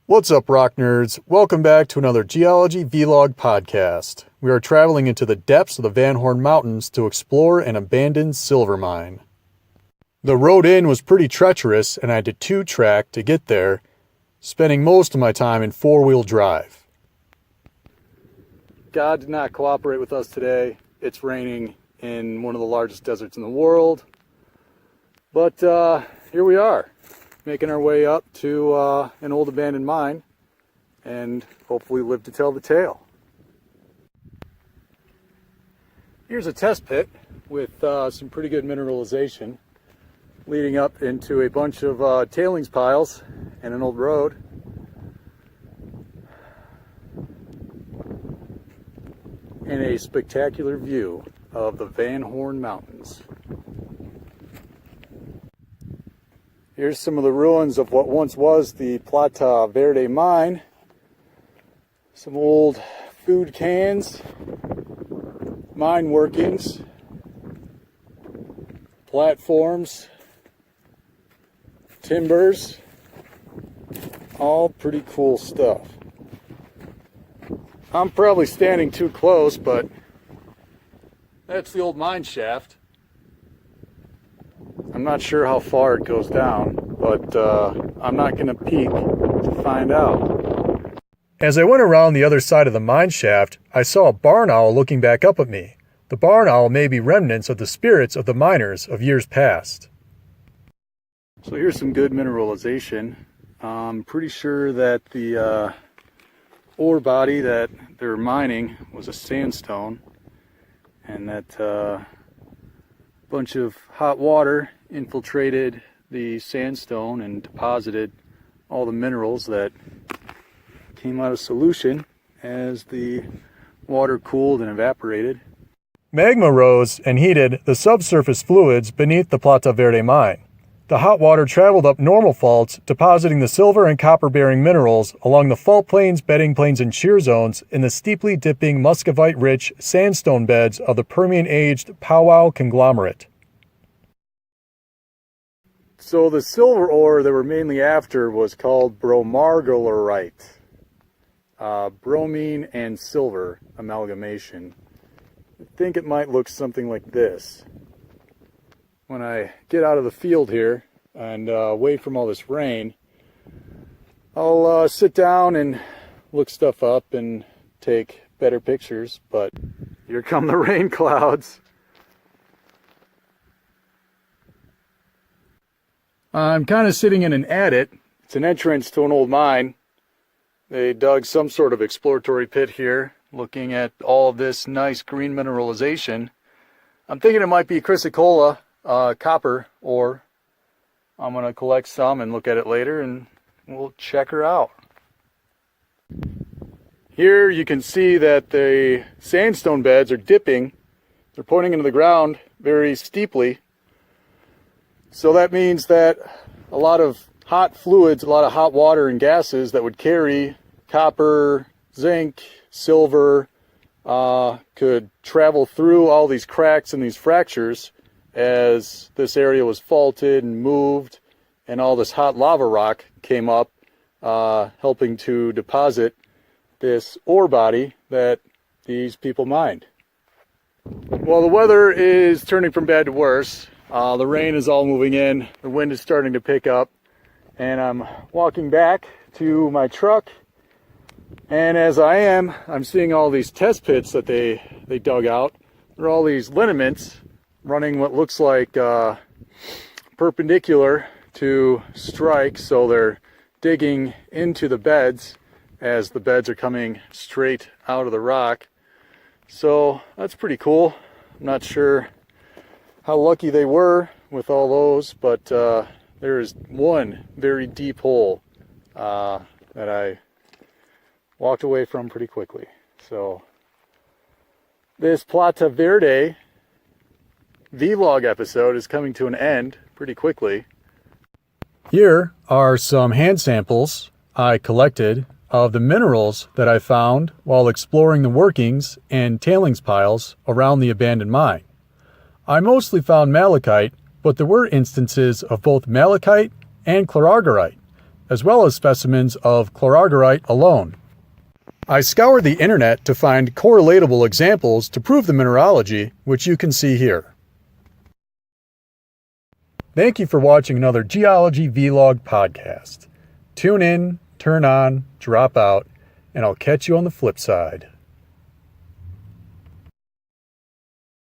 What's up, rock nerds? Welcome back to another Geology Vlog podcast. We are traveling into the depths of the Van Horn Mountains to explore an abandoned silver mine. The road in was pretty treacherous and I had to two-track to get there, spending most of my time in four-wheel drive. God did not cooperate with us today. It's raining in one of the largest deserts in the world. But here we are, making our way up to an old abandoned mine and hopefully live to tell the tale. Here's a test pit with some pretty good mineralization leading up into a bunch of tailings piles and an old road. And a spectacular view of the Van Horn Mountains. Here's some of the ruins of what once was the Plata Verde mine. Some old food cans, mine workings, platforms, timbers, all pretty cool stuff. I'm probably standing too close, but that's the old mine shaft. I'm not sure how far it goes down, but I'm not going to peek to find out. As I went around the other side of the mine shaft, I saw a barn owl looking back up at me. The barn owl may be remnants of the spirits of the miners of years past. So here's some good mineralization. I'm pretty sure that the ore body that they're mining was a sandstone, and that bunch of hot water infiltrated the sandstone and deposited all the minerals that came out of solution as the water cooled and evaporated. Magma rose and heated the subsurface fluids beneath the Plata Verde mine. The hot water traveled up normal faults, depositing the silver and copper-bearing minerals along the fault planes, bedding planes, and shear zones in the steeply dipping muscovite-rich sandstone beds of the Permian-aged Powwow conglomerate. So the silver ore that we're mainly after was called bromargolorite, bromine and silver amalgamation. I think it might look something like this. When I get out of the field here and away from all this rain, I'll sit down and look stuff up and take better pictures, but here come the rain clouds. I'm kind of sitting in an adit. It's an entrance to an old mine. They dug some sort of exploratory pit here, looking at all of this nice green mineralization. I'm thinking it might be chrysocolla, copper ore. I'm going to collect some and look at it later, and we'll check her out. Here you can see that the sandstone beds are dipping. They're pointing into the ground very steeply. So that means that a lot of hot fluids, a lot of hot water and gases that would carry copper, zinc, silver, could travel through all these cracks and these fractures as this area was faulted and moved, and all this hot lava rock came up, helping to deposit this ore body that these people mined. Well, the weather is turning from bad to worse. The rain is all moving in, the wind is starting to pick up, and I'm walking back to my truck, and as I'm seeing all these test pits that they dug out. There are all these lineaments running what looks like perpendicular to strike, so they're digging into the beds as the beds are coming straight out of the rock. So that's pretty cool. I'm not sure how lucky they were with all those, but there is one very deep hole that I walked away from pretty quickly. So this Plata Verde vlog episode is coming to an end pretty quickly. Here are some hand samples I collected of the minerals that I found while exploring the workings and tailings piles around the abandoned mine. I mostly found malachite, but there were instances of both malachite and chlorargyrite. as well as specimens of chlorargyrite alone. I scoured the internet to find correlatable examples to prove the mineralogy, which you can see here. Thank you for watching another Geology Vlog podcast. Tune in, turn on, drop out, and I'll catch you on the flip side.